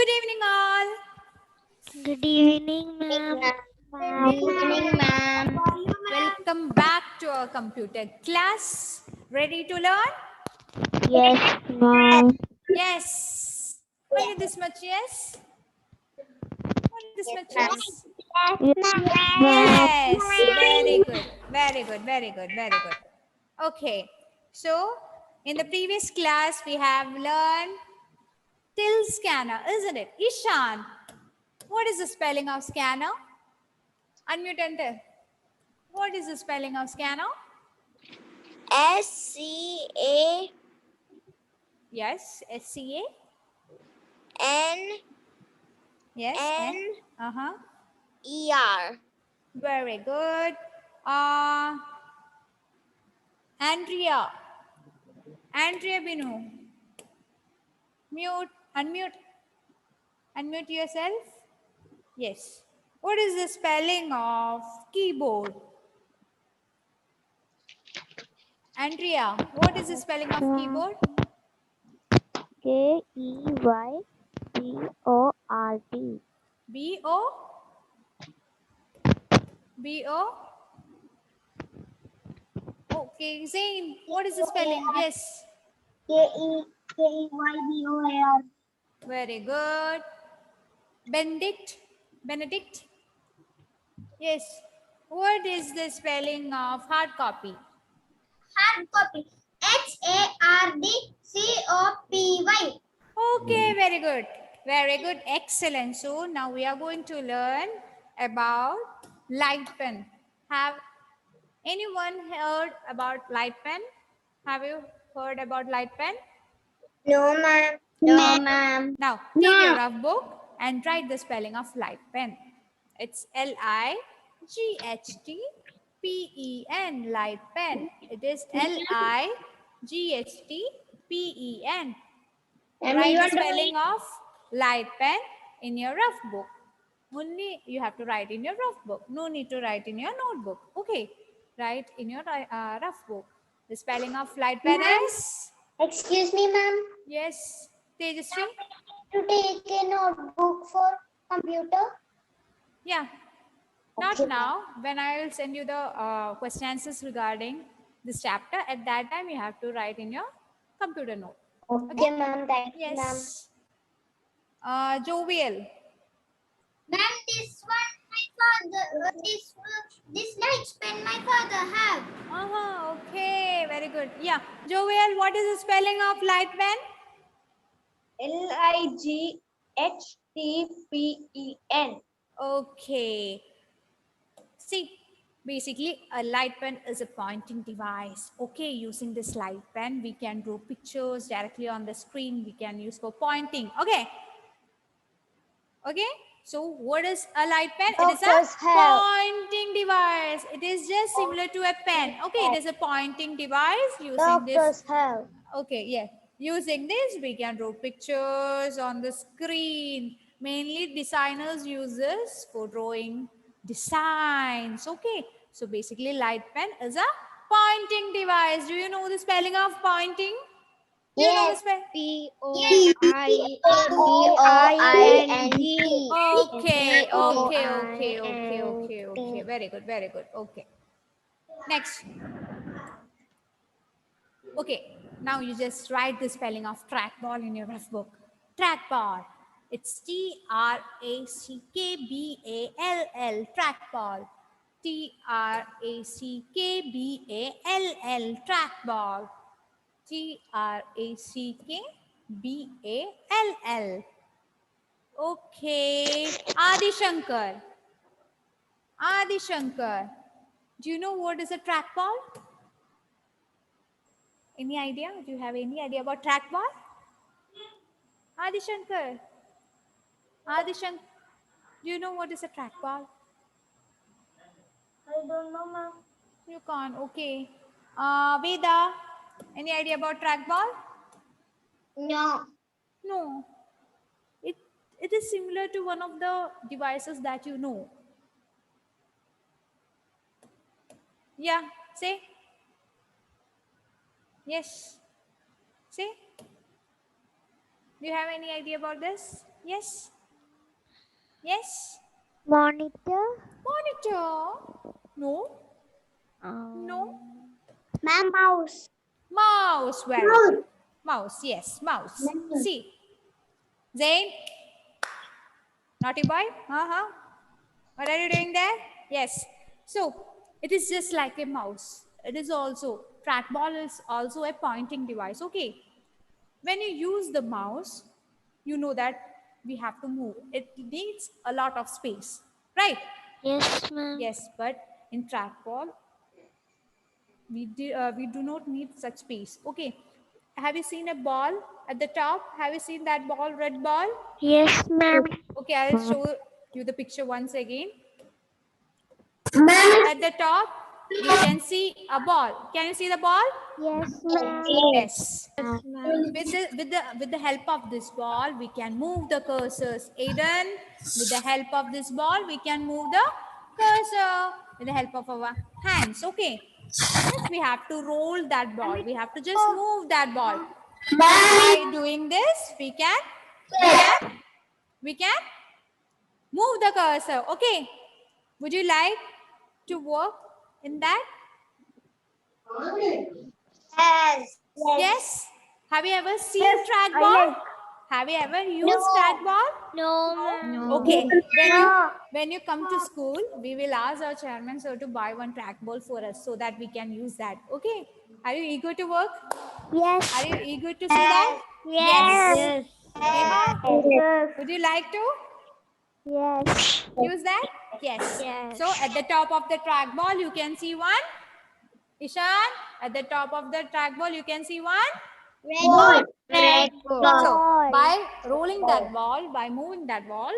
Good evening, all. Good evening, ma'am. Good evening, ma'am. Welcome back to our computer class. Ready to learn? Yes, ma'am. Yes. Only this much, yes? Only this much, ma'am. yes? Yes, ma'am. Yes. Very good. Very good. Very good. Very good. Okay. So, in the previous class, we have learned till scanner, isn't it? Ishan, what is the spelling of scanner? Unmute and tell. What is the spelling of scanner? SCANER. Yes, SCA. Yes, and very good. Andrea. Andrea Binu. Mute, unmute yourself. Yes. What is the spelling of keyboard? Andrea, what is the spelling of keyboard? Keyboard. B-O? B-O? Okay, Zain, what is the spelling? Yes. KEYBOAR. Very good. Benedict? Yes. What is the spelling of hard copy? Hard copy. HARDCOPY. Okay, very good. Very good. Excellent. So now we are going to learn about light pen. Have anyone heard about light pen? Have you heard about light pen? No, ma'am. No, ma'am. Now, take your rough book and write the spelling of light pen. It's Lightpen, light pen. It is Lightpen. Write the spelling of light pen in your rough book. Only you have to write in your rough book. No need to write in your notebook. Okay, write in your rough book. The spelling of light pen is? Excuse me, ma'am. Yes, Tejasri? To take a notebook for computer. Yeah, not Okay, now. When I will send you the question answers regarding this chapter, at that time you have to write in your computer note. Okay, ma'am. Thank you, ma'am. Yes. Jovial. Ma'am, this one my father. This light pen my father have. Okay, very good. Yeah, Jovial, what is the spelling of light pen? LIGHTPEN. Okay. See, basically a light pen is a pointing device. Okay, using this light pen, we can draw pictures directly on the screen. We can use for pointing. Okay. Okay. So what is a light pen? It is a Doctor's help. pointing device. It is just similar to a pen. Okay, it is a pointing device using this. Doctor's help. Okay, yeah. Using this, we can draw pictures on the screen. Mainly designers use this for drawing designs. Okay, so basically light pen is a pointing device. Do you know the spelling of pointing? Do you know the spelling? POINT. Okay. Very good, very good. Okay. Next. Okay, now you just write the spelling of trackball in your rough book. Trackball. It's Trackball. Trackball. Trackball. Trackball. Trackball. Okay. Adi Shankar. Adi Shankar. Do you know what is a trackball? Any idea? Do you have any idea about trackball? Adi Shankar. Adi Shankar. Do you know what is a trackball? I don't know, ma'am. You can't. Okay. Veda. Any idea about trackball? No. No. It is similar to one of the devices that you know. Yeah. Say. Yes. Say. Do you have any idea about this? Yes? Yes? Monitor. Monitor? No? No? Ma'am, mouse. Mouse. Very good. Mouse. Yes, mouse. See. Zain? Naughty boy? Uh-huh. What are you doing there? Yes. So, it is just like a mouse. It is also, trackball is also a pointing device. Okay. When you use the mouse, you know that we have to move. It needs a lot of space, right? Yes, ma'am. Yes, but in trackball, we do not need such space. Okay. Have you seen a ball at the top? Have you seen that ball, red ball? Yes, ma'am. Okay, I'll show you the picture once again. Ma'am. At the top, we can see a ball. Can you see the ball? Yes, ma'am. Yes. Yes, ma'am. With the help of this ball, we can move the cursors. Aiden, with the help of this ball, we can move the cursor with the help of our hands. Okay. Just we have to roll that ball. We have to just move that ball. By doing this, we can move the cursor. Okay. Would you like to work in that? Yes. Yes. Have you ever seen trackball? Have you ever used trackball? No, ma'am. Okay. When you come to school, we will ask our chairman sir to buy one trackball for us so that we can use that. Okay. Are you eager to work? Yes. Are you eager to see that? Yes. Neha, would you like to Yes. use that? Yes. Yes. So at the top of the trackball, you can see one. Ishan, at the top of the trackball, you can see one. Red. Red So ball. by rolling that ball, by moving that ball,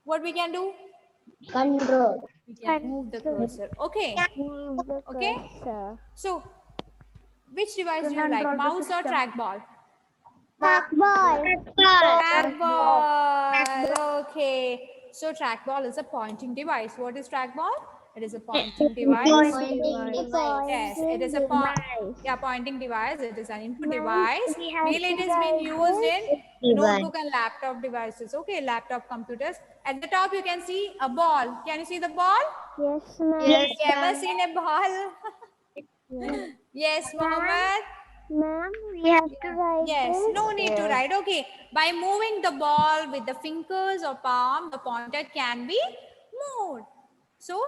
what we can do? Control. We can move the cursor. Okay. Move the Okay. cursor. So which device do you like, mouse or trackball? Ball. Trackball. Okay. So trackball is a pointing device. What is trackball? It is a pointing device. Yes, it is a pointing device. It is an input device. Mainly it is being used in notebook and laptop devices. Okay, laptop computers. At the top you can see a ball. Can you see the ball? Yes, ma'am. Have you ever seen a ball? Yes, Mohammed. Ma'am, we have to write Yes, this. no need to write. Okay, by moving the ball with the fingers or palm, the pointer can be moved. So,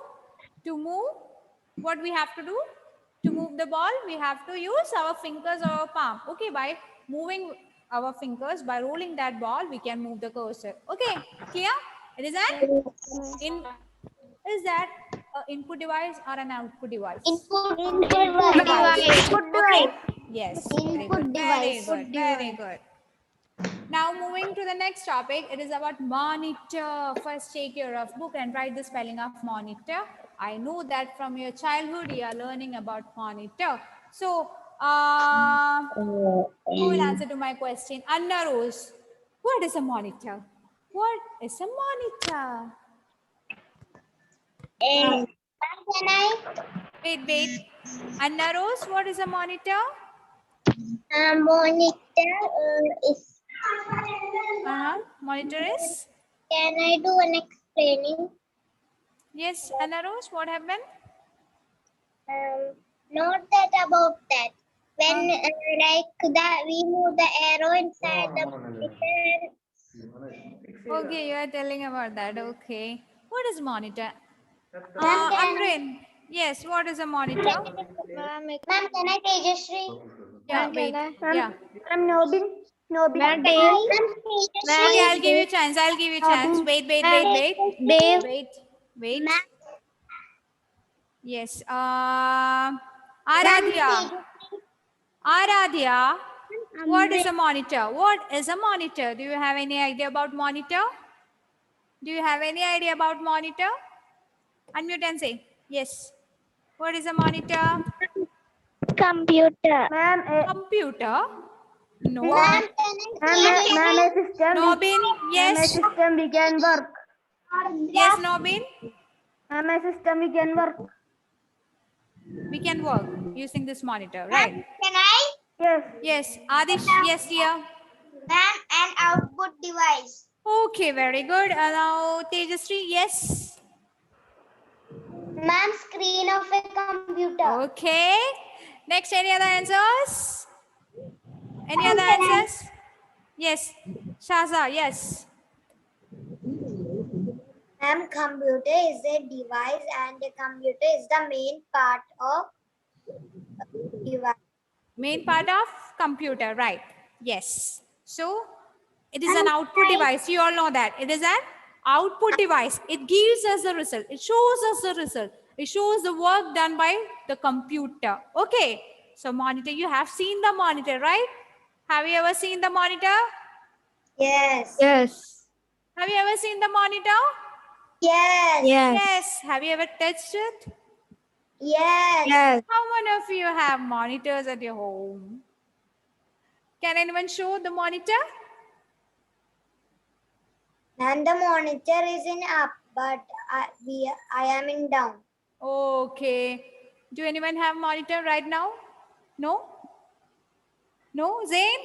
to move, what we have to do? To move the ball, we have to use our fingers or our palm. Okay, by moving our fingers, by rolling that ball, we can move the cursor. Okay, clear? It is is that an input device or an output device? Input device. device. Yes, Input very device. good, very good. Now moving to the next topic, it is about monitor. First take your rough book and write the spelling of monitor. I know that from your childhood you are learning about monitor. So, who will answer to my question? Anna Rose, what is a monitor? What is a monitor? Can I? Wait. Anna Rose, what is a monitor? Monitor is. Monitor is? Can I do an explaining? Yes, Anna Rose, what happened? Not that about that. When like that, we move the arrow inside the monitor. Okay, you are telling about that. Okay. What is monitor? Ma'am, Amrin. Yes, what is a monitor? Ma'am, can I Tejashree? Yeah, wait. Yeah. I'm Nobin. Ma'am, Okay, I'll give you chance. Wait. Wait. Yes. Aradhya. What is a monitor? What is a monitor? Do you have any idea about monitor? Do you have any idea about monitor? Unmute and say yes. What is a monitor? Computer. Computer? No. Ma'am, a system. Nobin? Yes. System we can work. Yes, Nobin? Ma'am, a system we can work. We can work using this monitor, right? Can I? Yes. Yes. Adish, yes, dear. Ma'am, an output device. Okay, very good. Now, Tejasri, yes. Ma'am, screen of a computer. Okay. Next, any other answers? Any other answers? Yes. Shaza, yes. Ma'am, computer is a device and a computer is the main part of device. Main part of computer, right? Yes. So, it is an output device. You all know that. It is an output device. It gives us the result. It shows us the result. It shows the work done by the computer. Okay. So, monitor, you have seen the monitor, right? Have you ever seen the monitor? Yes. Yes. Have you ever seen the monitor? Yes. Yes. Have you ever touched it? Yes. Yes. How many of you have monitors at your home? Can anyone show the monitor? And the monitor is in up, but I am in down. Okay. Do anyone have monitor right now? No? No? Zain?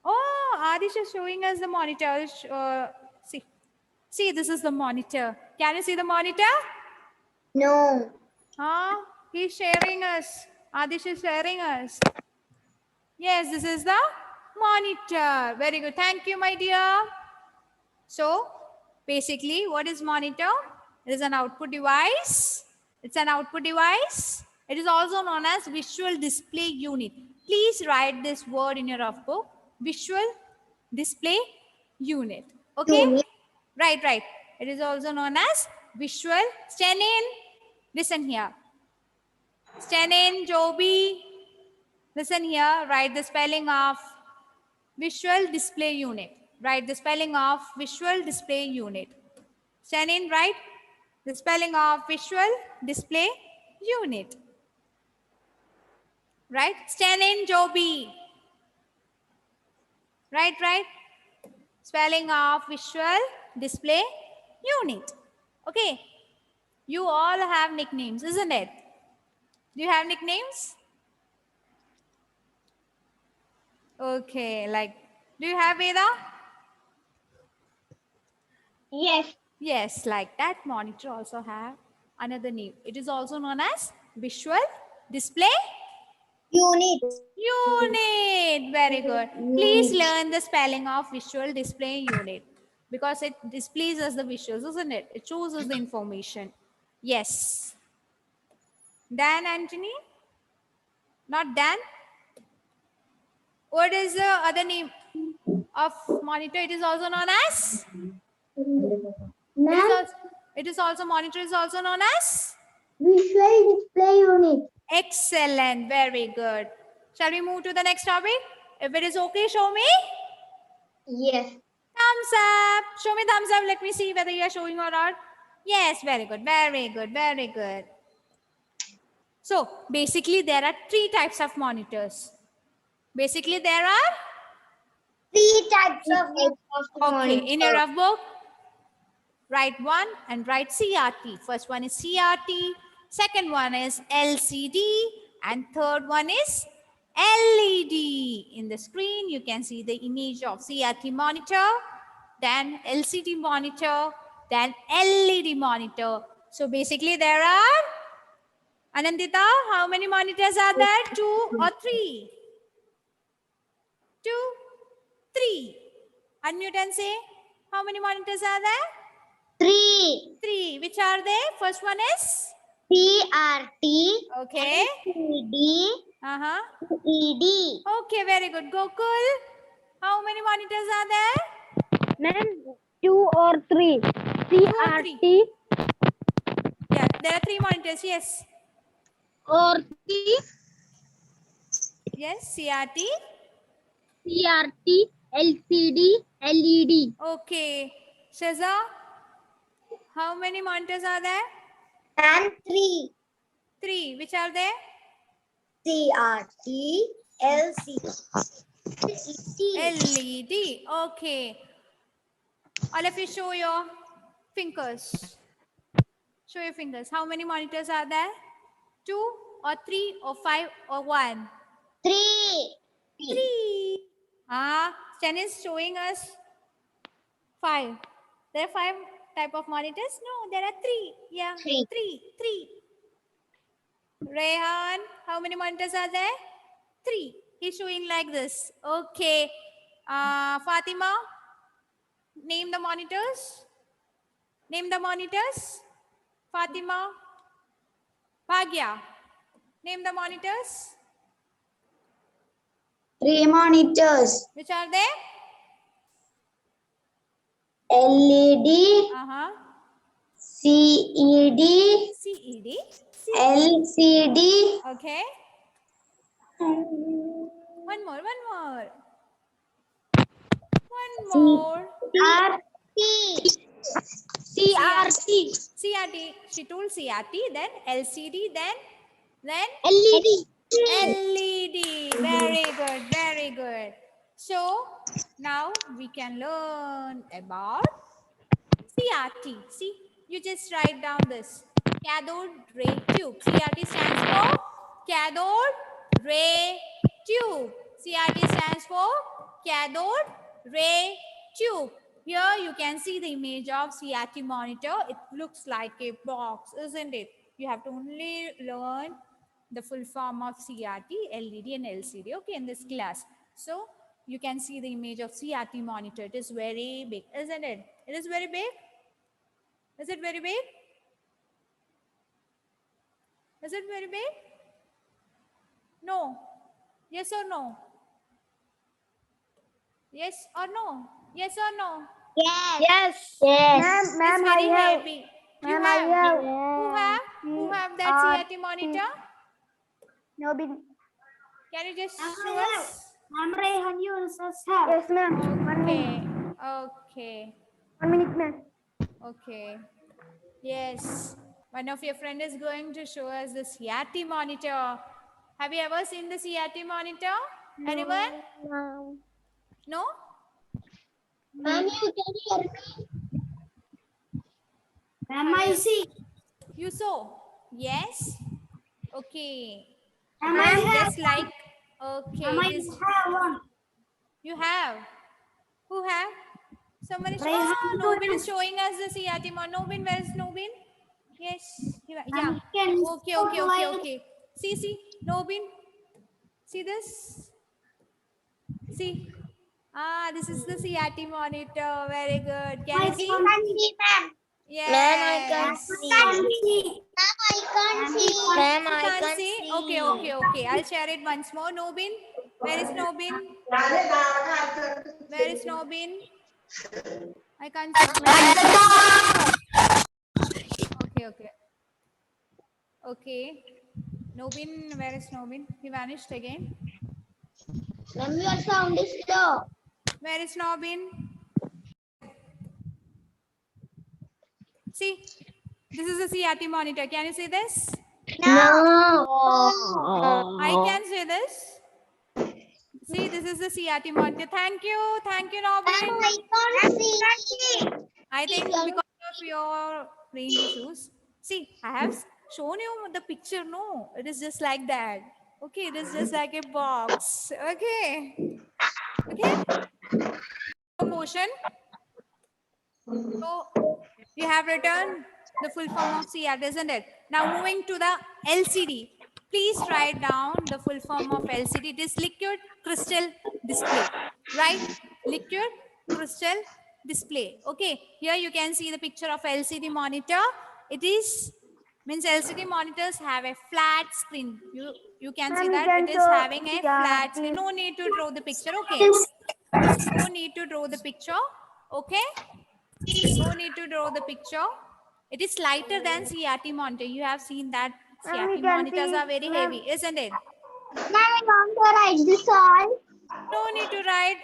Oh, Adish is showing us the monitor. See. See, this is the monitor. Can you see the monitor? No. Huh? He's sharing us. Adish is sharing us. Yes, this is the monitor. Very good. Thank you, my dear. So, basically, what is monitor? It is an output device. It's an output device. It is also known as visual display unit. Please write this word in your rough book. Visual display unit. Okay? Unit. Right, right. It is also known as visual. Stand in. Listen here. Stand in, Joby. Listen here. Write the spelling of visual display unit. Write the spelling of visual display unit. Stand in, write the spelling of visual display unit. Right? Stand in, Joby. Right, right. Spelling of visual display unit. Okay. You all have nicknames, isn't it? Do you have nicknames? Okay, like, do you have Veda? Yes. Yes, like that monitor also have another name. It is also known as visual display Unit. unit. Very good. Please learn the spelling of visual display unit because it displays us the visuals, isn't it? It shows us the information. Yes. Dan, Anthony? Not Dan? What is the other name of monitor? It is also known as? Ma'am, It is also monitor is also known as? visual display unit. Excellent. Very good. Shall we move to the next topic? If it is okay, show me. Yes. Thumbs up. Show me thumbs up. Let me see whether you are showing or not. Yes, very good. Very good. Very good. So, basically, there are three types of monitors. Basically, there are? Three types of Okay. In your rough book, write one and write CRT. First one is CRT. Second one is LCD. And third one is LED. In the screen, you can see the image of CRT monitor, then LCD monitor, then LED monitor. So basically there are, Anandita, how many monitors are there? 2 or 3? 2, 3. Unmute and say, how many monitors are there? Three. 3. Which are they? First one is? CRT. Okay. CD. Uh-huh. ED. Okay, very good. Gokul, how many monitors are there? Ma'am, 2 or 3. CRT Yeah, there are 3 monitors. Yes. or 3. Yes, CRT. CRT, LCD, LED. Okay. Shaza, how many monitors are there? And three. 3. Which are they? CRT. LCD. LED. Okay. All of you show your fingers. Show your fingers. How many monitors are there? 2 or 3 or 5 or 1? 3. 3. Sten is showing us 5. There are 5 type of monitors. No, there are 3. Yeah, 3. 3. Rehan, how many monitors are there? 3. He's showing like this. Okay. Fatima, name the monitors. Name the monitors. Fatima. Bhagya, name the monitors. 3 monitors. Which are they? LED, Uh-huh. CED, CED. LCD. Okay. One more. CRT. CRT. She told CRT, then LCD, then LED. LED. Very good. So now we can learn about CRT. See, you just write down this. Cathode ray tube. CRT stands for cathode ray tube. CRT stands for cathode ray tube. Here you can see the image of CRT monitor. It looks like a box, isn't it? You have to only learn the full form of CRT, LED and LCD, okay, in this class. So you can see the image of CRT monitor. It is very big, isn't it? It is very big. Is it very big? Is it very big? No. Yes or no? Yes or no? Yes or no? Yes. Yes. Ma'am, It's I very have. heavy. You Ma'am, I have. have. Who have that CRT monitor? Nobin. Can you just show us? Ma'am, Rehan Yunus have. Yes, ma'am. 1 minute. Okay. 1 minute, ma'am. Okay. Yes. One of your friend is going to show us the CRT monitor. Have you ever seen the CRT monitor? Anyone? No. No? Ma'am, you can hear me? Ma'am, I see. You saw? Yes? Okay. Ma'am, I have. Just like, okay. Ma'am, I It is, have one. you have? Who have? Someone is, Rehan Nobin Yunus. is showing us the CRT monitor. Nobin, where is Nobin? Yes. Yeah. Ma'am, can you Okay. See, Nobin. See this? See? This is the CRT monitor. Very good. Can you see? ma'am. Yes. Ma'am, I can't see. Ma'am, I can't see. Ma'am, You I can't can't see? see. Okay. I'll share it once more. Nobin, where is Nobin? Where is Nobin? I can't see. Okay. Nobin, where is Nobin? He vanished again. Ma'am, your sound is low. Where is Nobin? See, this is a CRT monitor. Can you see this? No. I can see this. See, this is the CRT monitor. Thank you, Nobin. I can't see. I think because of your range issues. See, I have shown you the picture. No, it is just like that. Okay, it is just like a box. Okay. Portion. So you have written the full form of CRT, isn't it? Now moving to the LCD. Please write down the full form of LCD. It is liquid crystal display. Right? Liquid crystal display. Okay. Here you can see the picture of LCD monitor. It is means LCD monitors have a flat screen. You can see that it is having a flat screen. No need to draw the picture. Okay. No need to draw the picture. Okay. No need to draw the picture. It is lighter than CRT monitor. You have seen that CRT monitors are very heavy, isn't it? Ma'am, I want to write this all. No need to write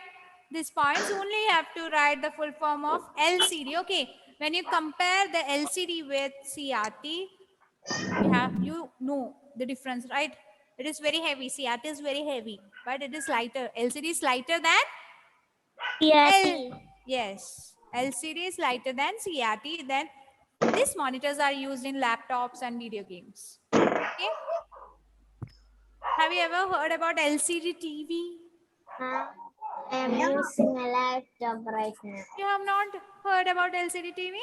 these points. Only you have to write the full form of LCD. Okay. When you compare the LCD with CRT, you know the difference, right? It is very heavy. CRT is very heavy, but it is lighter. LCD is lighter than Yes, LCD is lighter than CRT. Then these monitors are used in laptops and video games. Okay. Have you ever heard about LCD TV? I am using a laptop right now. You have not heard about LCD TV?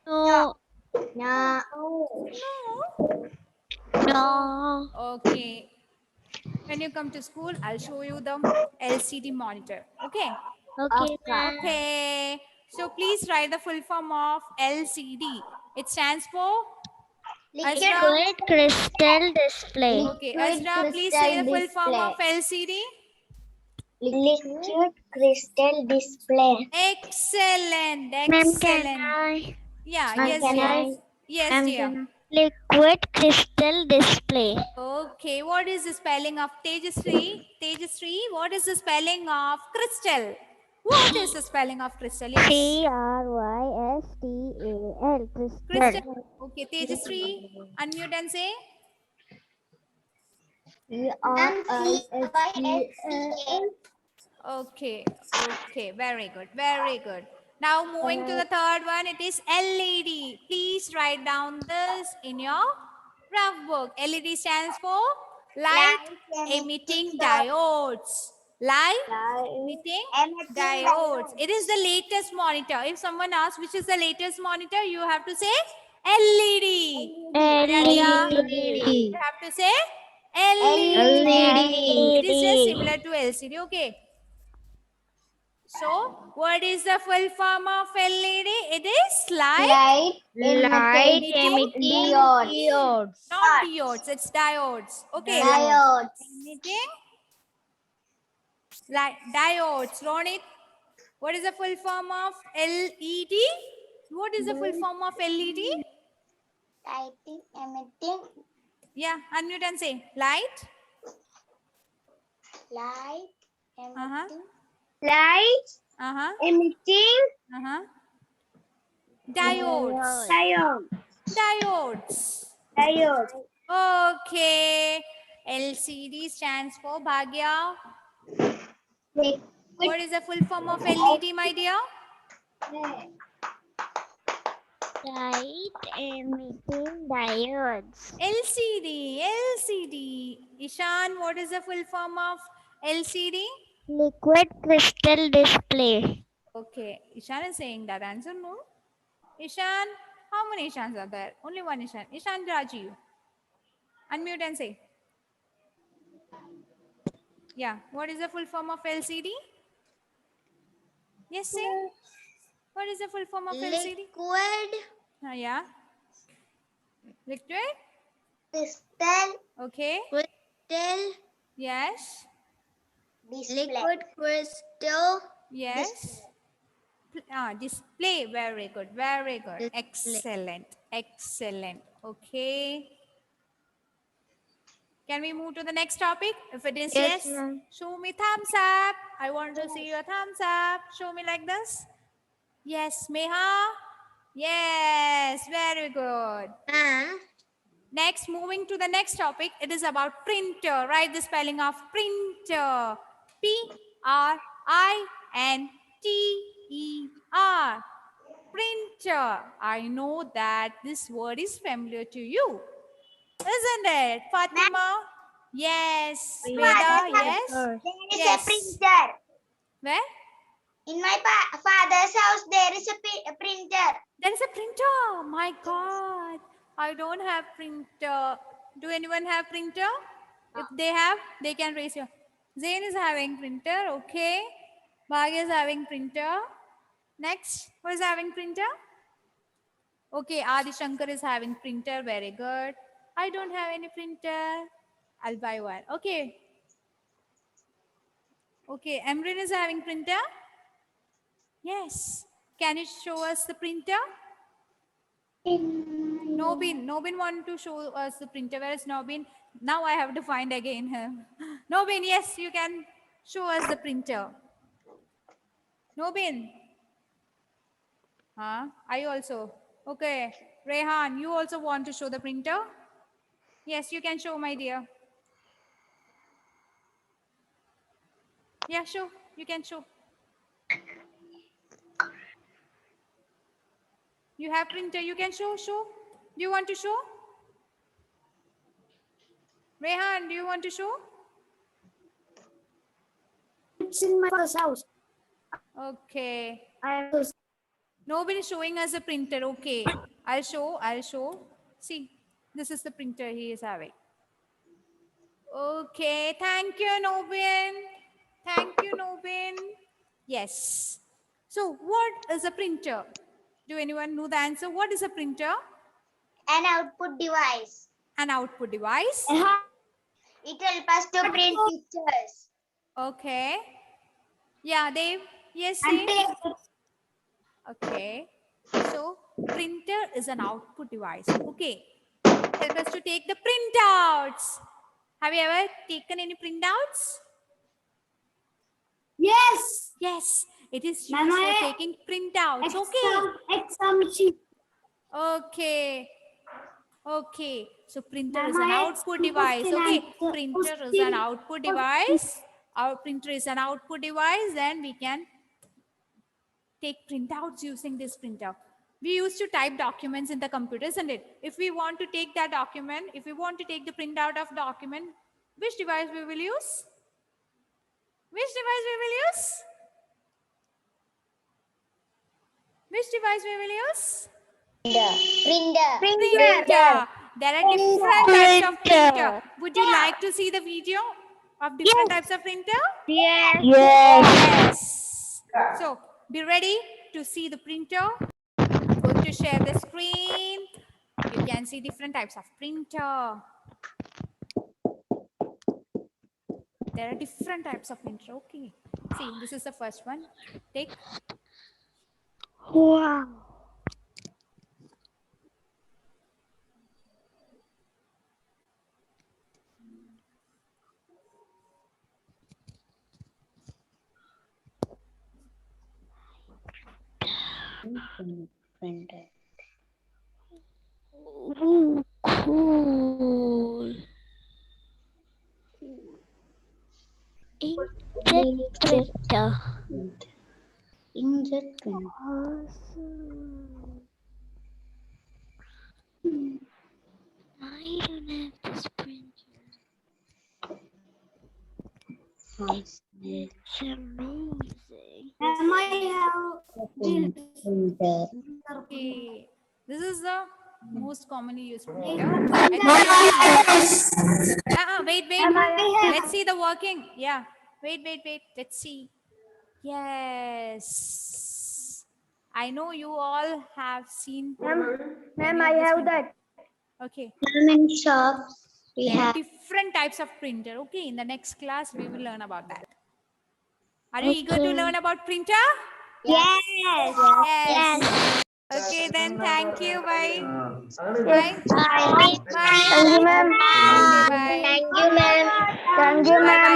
No. No. No. No. Okay. When you come to school, I'll show you the LCD monitor. Okay. Okay, ma'am. Okay. So please write the full form of LCD. It stands for Azra. Liquid crystal display. Okay, Liquid Azra, please say the full crystal form of display. LCD. Liquid crystal display. Excellent. Ma'am, can Excellent. I? Yeah, Ma'am, yes, can dear. I? Yes, Ma'am, dear. can I? Liquid crystal display. Okay, what is the spelling of Tejasri? Tejasri, what is the spelling of crystal? What is the spelling of crystal? Yes. Crystal. Crystal. Okay, Tejasri, unmute and say. Okay, okay, very good, very good. Now moving to the third one, it is LED. Please write down this in your rough book. LED stands for light emitting diodes. Light emitting diodes. It is the latest monitor. If someone asks which is the latest monitor, you have to say LED. You have to say LED. It is just similar to LCD. Okay. So, what is the full form of LED? It is light Light emitting diodes. not diodes, it's diodes. Okay. Diodes. Emitting light diodes. Ronit, what is the full form of LED? What is the full form of LED? Lighting emitting Yeah, unmute and say light. light Uh-huh. light Uh-huh. emitting Uh-huh. Diodes. Diodes. diode. Okay. LCD stands for Bhagya. What is the full form of LED, my dear? Light emitting diodes. LCD. LCD. Ishan, what is the full form of LCD? Liquid crystal display. Okay. Ishan is saying that answer, no? Ishan, how many Ishans are there? Only one Ishan. Ishan Rajiv. Unmute and say. Yeah. What is the full form of LCD? Yes, say. What is the full form of LCD? Liquid Yeah. Liquid? crystal Okay. crystal Yes. display. Liquid crystal Yes. Display. Very good. Very good. Excellent. Excellent. Okay. Can we move to the next topic? If it is yes, ma'am. show me thumbs up. I want to see your thumbs up. Show me like this. Yes, Meha. Yes, very good. Next, moving to the next topic, it is about printer. Write the spelling of printer. Printer. Printer. I know that this word is familiar to you, isn't it, Fatima? Yes. Veda, yes. There is Yes. a printer. Where? In my father's house, there is a printer. There is a printer. My God. I don't have printer. Do anyone have printer? If they have, they can raise your. Zain is having printer. Okay. Bhagya is having printer. Next, who is having printer? Okay, Adi Shankar is having printer. Very good. I don't have any printer. I'll buy one. Okay. Okay, Emrin is having printer. Yes. Can you show us the printer? Nobin want to show us the printer. Where is Nobin? Now I have to find again him. Nobin, yes, you can show us the printer. Nobin. Huh? I also. Okay. Rehan, you also want to show the printer? Yes, you can show, my dear. Yeah, show. You can show. You have printer. You can show. Show. Do you want to show? Rehan, do you want to show? It's in my father's house. Okay. I have to. Nobody showing us a printer. Okay. I'll show. See, this is the printer he is having. Okay. Thank you, Nobin. Thank you, Nobin. Yes. So, what is a printer? Do anyone know the answer? What is a printer? An output device. An output device. It helps us to print pictures. Okay. Yeah, Dave. Yes, Dave. Okay. So, printer is an output device. Okay. Help us to take the printouts. Have you ever taken any printouts? Yes. Yes. It is used Mama, for taking printouts. Okay. Exam sheet. Okay. Okay. So printer is an Mama, output device. Okay. question Printer is an output device. Our printer is an output device. Then we can take printouts using this printer. We used to type documents in the computer, isn't it? If we want to take that document, if we want to take the printout of document, which device we will use? Which device we will use? Which device we will use? Printer. Printer. There are different types of printer. Would you like to see the video of different types of printer? Yes. Yes. So be ready to see the printer. I'm going to share the screen. You can see different types of printer. There are different types of printer. Okay. See, this is the first one. Take. Wow. Ooh, cool. Inkjet printer. Inkjet printer. Awesome. I don't have this printer. It's amazing. Am I have Okay. This is the most commonly used printer. Wait. Let's see the working. Yeah. Wait. Let's see. Yes. I know you all have seen. Ma'am, I have that. Okay. in shops? We There are have. different types of printer. Okay. In the next class, we will learn about that. Are you eager to learn about printer? Yes. Yes. Okay, then thank you. Bye. Bye. Thank you, Bye. ma'am. Bye. Thank you, ma'am. Thank you, Bye. ma'am. Bye.